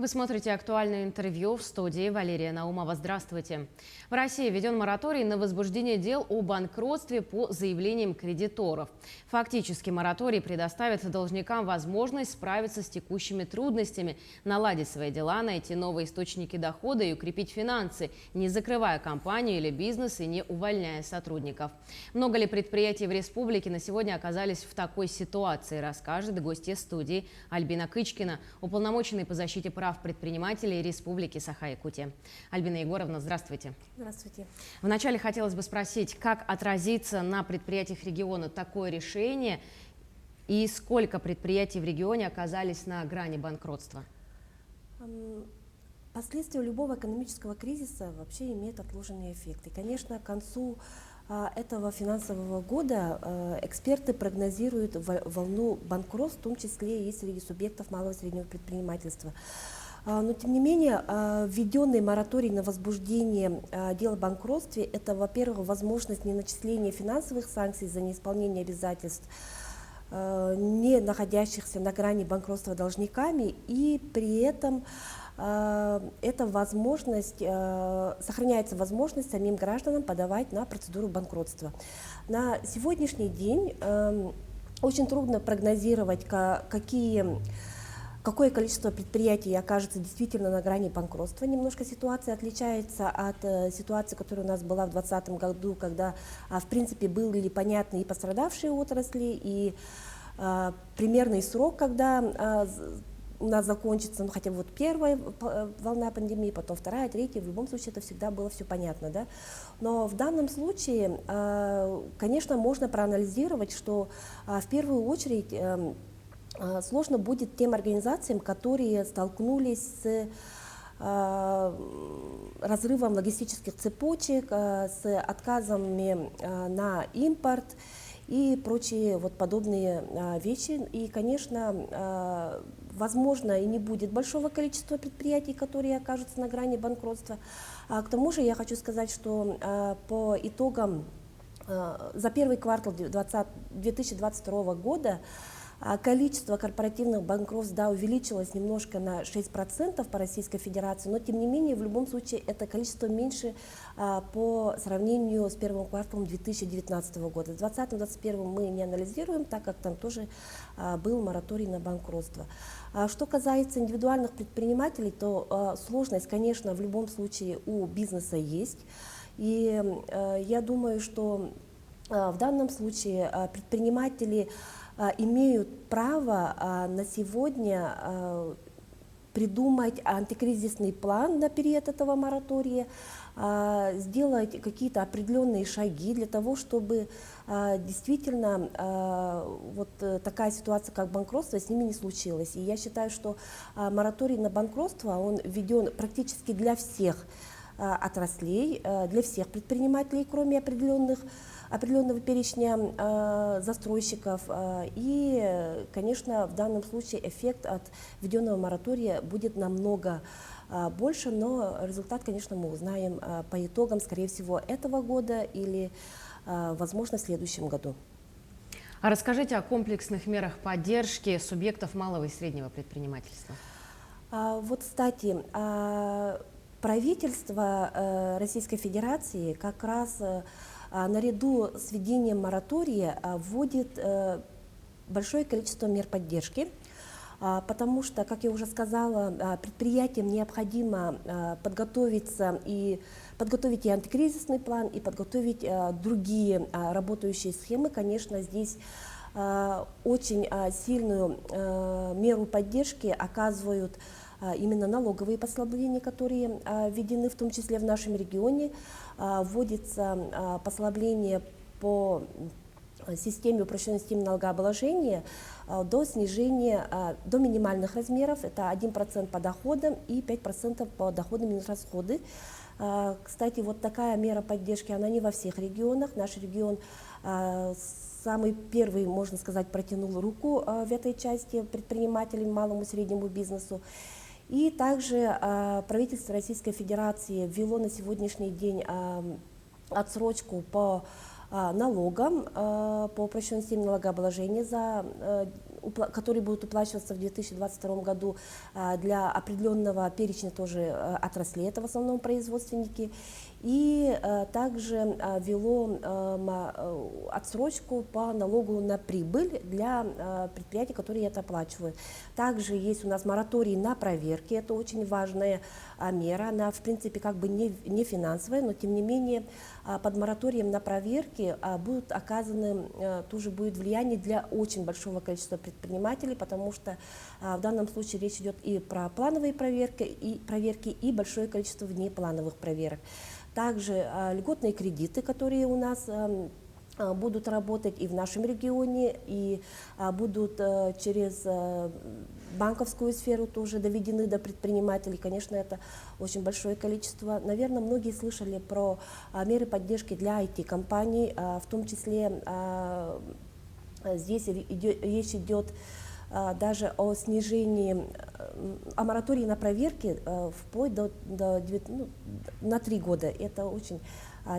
Вы смотрите актуальное интервью в студии Валерия Наумова. Здравствуйте. В России введен мораторий на возбуждение дел о банкротстве по заявлениям кредиторов. Фактически мораторий предоставит должникам возможность справиться с текущими трудностями, наладить свои дела, найти новые источники дохода и укрепить финансы, не закрывая компанию или бизнес и не увольняя сотрудников. Много ли предприятий в республике на сегодня оказались в такой ситуации, расскажет гостья студии Альбина Кычкина, уполномоченный по защите прав предпринимателей Республики Саха-Якутия. Альбина Егоровна, здравствуйте. Здравствуйте. Вначале хотелось бы спросить, как отразится на предприятиях региона такое решение и сколько предприятий в регионе оказались на грани банкротства? Последствия любого экономического кризиса вообще имеют отложенный эффект. И, конечно, к концу этого финансового года эксперты прогнозируют волну банкротств, в том числе и среди субъектов малого и среднего предпринимательства. Но, тем не менее, введенный мораторий на возбуждение дел о банкротстве – это, во-первых, возможность неначисления финансовых санкций за неисполнение обязательств не находящихся на грани банкротства должниками, и при этом эта возможность, сохраняется возможность самим гражданам подавать на процедуру банкротства. На сегодняшний день очень трудно прогнозировать, какое количество предприятий окажется действительно на грани банкротства. Немножко ситуация отличается от ситуации, которая у нас была в 2020 году, когда, в принципе, были понятны и пострадавшие отрасли, и примерный срок, когда у нас закончится, хотя бы вот первая волна пандемии, потом вторая, третья, в любом случае это всегда было все понятно, да? Но в данном случае, конечно, можно проанализировать, что в первую очередь сложно будет тем организациям, которые столкнулись с разрывом логистических цепочек, с отказами на импорт и прочие вот подобные вещи. И, конечно, возможно, и не будет большого количества предприятий, которые окажутся на грани банкротства. К тому же я хочу сказать, что по итогам за первый квартал 2022 года количество корпоративных банкротств, да, увеличилось немножко на 6% по Российской Федерации, но тем не менее в любом случае это количество меньше по сравнению с первым кварталом 2019 года. С 2020-2021 мы не анализируем, так как там тоже был мораторий на банкротство. Что касается индивидуальных предпринимателей, то сложность, конечно, в любом случае у бизнеса есть. И я думаю, что в данном случае предприниматели имеют право на сегодня придумать антикризисный план на период этого моратория, сделать какие-то определенные шаги для того, чтобы действительно вот такая ситуация, как банкротство, с ними не случилась. И я считаю, что мораторий на банкротство, он введен практически для всех отраслей, для всех предпринимателей, кроме определенного перечня застройщиков. И, конечно, в данном случае эффект от введенного моратория будет намного больше, но результат, конечно, мы узнаем по итогам, скорее всего, этого года или, возможно, в следующем году. А расскажите о комплексных мерах поддержки субъектов малого и среднего предпринимательства. Вот, кстати, правительство Российской Федерации как раз наряду с введением моратория вводит большое количество мер поддержки, потому что, как я уже сказала, предприятиям необходимо подготовиться и подготовить и антикризисный план, и подготовить другие работающие схемы. Конечно, здесь очень сильную меру поддержки оказывают именно налоговые послабления, которые введены в том числе в нашем регионе. Вводится послабление по системе, упрощенной системе налогообложения до снижения до минимальных размеров. Это 1% по доходам и 5% по доходам минус расходы. Кстати, вот такая мера поддержки, она не во всех регионах. Наш регион самый первый, можно сказать, протянул руку в этой части предпринимателям, малому и среднему бизнесу. И также правительство Российской Федерации ввело на сегодняшний день отсрочку по налогом по упрощенной системе налогообложения, которые будут уплачиваться в 2022 году для определенного перечня тоже отраслей, это в основном производственники. И также ввело отсрочку по налогу на прибыль для предприятий, которые это оплачивают. Также есть у нас мораторий на проверки, это очень важная мера, она в принципе как бы не финансовая, но тем не менее под мораторием на проверки будут оказаны, тоже будет влияние для очень большого количества предпринимателей, потому что в данном случае речь идет и про плановые проверки, и большое количество внеплановых проверок. Также льготные кредиты, которые у нас будут работать и в нашем регионе, и будут через банковскую сферу тоже доведены до предпринимателей. Конечно, это очень большое количество. Наверное, многие слышали про меры поддержки для IT-компаний, в том числе здесь речь идет даже о снижении, о моратории на проверки вплоть на 3 года. Это очень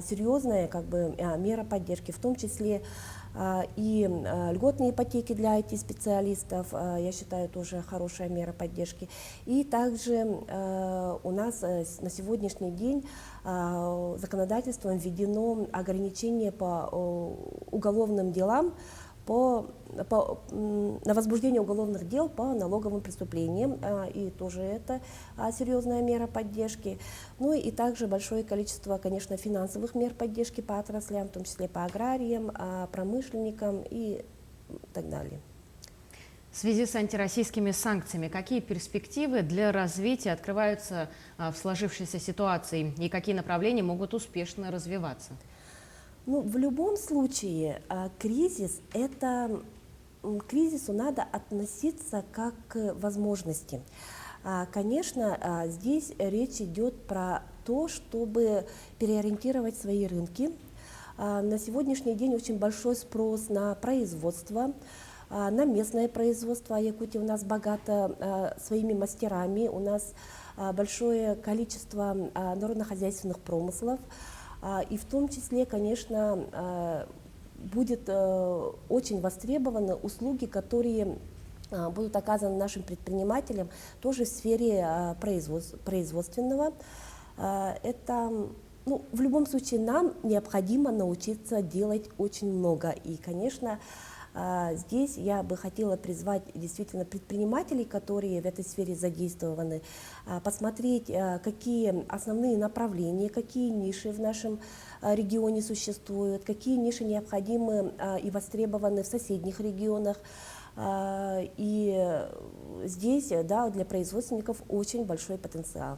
серьезная как бы мера поддержки, в том числе и льготные ипотеки для IT-специалистов, я считаю, тоже хорошая мера поддержки. И также у нас на сегодняшний день законодательством введено ограничение по уголовным делам, на возбуждение уголовных дел по налоговым преступлениям, и тоже это серьезная мера поддержки. Ну и также большое количество, конечно, финансовых мер поддержки по отраслям, в том числе по аграриям, промышленникам и так далее. В связи с антироссийскими санкциями, какие перспективы для развития открываются в сложившейся ситуации и какие направления могут успешно развиваться? Ну, в любом случае, к кризису надо относиться как к возможности. Конечно, здесь речь идет про то, чтобы переориентировать свои рынки. На сегодняшний день очень большой спрос на производство, на местное производство. Якутия у нас богата своими мастерами, у нас большое количество народно-хозяйственных промыслов. И в том числе, конечно, будет очень востребованы услуги, которые будут оказаны нашим предпринимателям тоже в сфере производственного. Это, ну, в любом случае нам необходимо научиться делать очень много. И, конечно, здесь я бы хотела призвать действительно предпринимателей, которые в этой сфере задействованы, посмотреть, какие основные направления, какие ниши в нашем регионе существуют, какие ниши необходимы и востребованы в соседних регионах. И здесь, да, для производственников очень большой потенциал.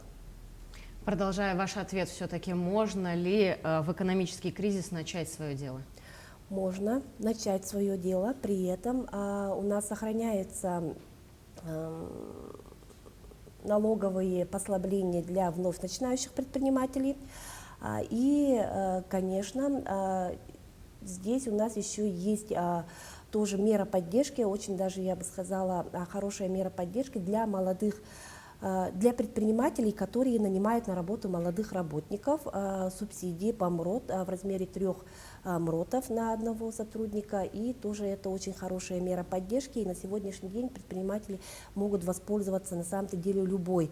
Продолжая ваш ответ, все-таки можно ли в экономический кризис начать свое дело? Можно начать свое дело, при этом у нас сохраняются налоговые послабления для вновь начинающих предпринимателей. И, конечно, здесь у нас еще есть тоже мера поддержки, очень даже, я бы сказала, хорошая мера поддержки для молодых, для предпринимателей, которые нанимают на работу молодых работников, субсидии по МРОТ в размере 3 МРОТов на одного сотрудника. И тоже это очень хорошая мера поддержки. И на сегодняшний день предприниматели могут воспользоваться на самом-то деле любой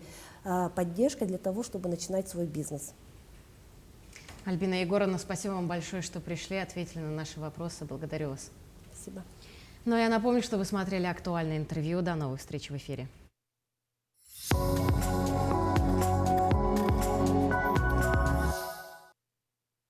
поддержкой для того, чтобы начинать свой бизнес. Альбина Егоровна, спасибо вам большое, что пришли, ответили на наши вопросы. Благодарю вас. Спасибо. Ну а я напомню, что вы смотрели актуальное интервью. До новых встреч в эфире.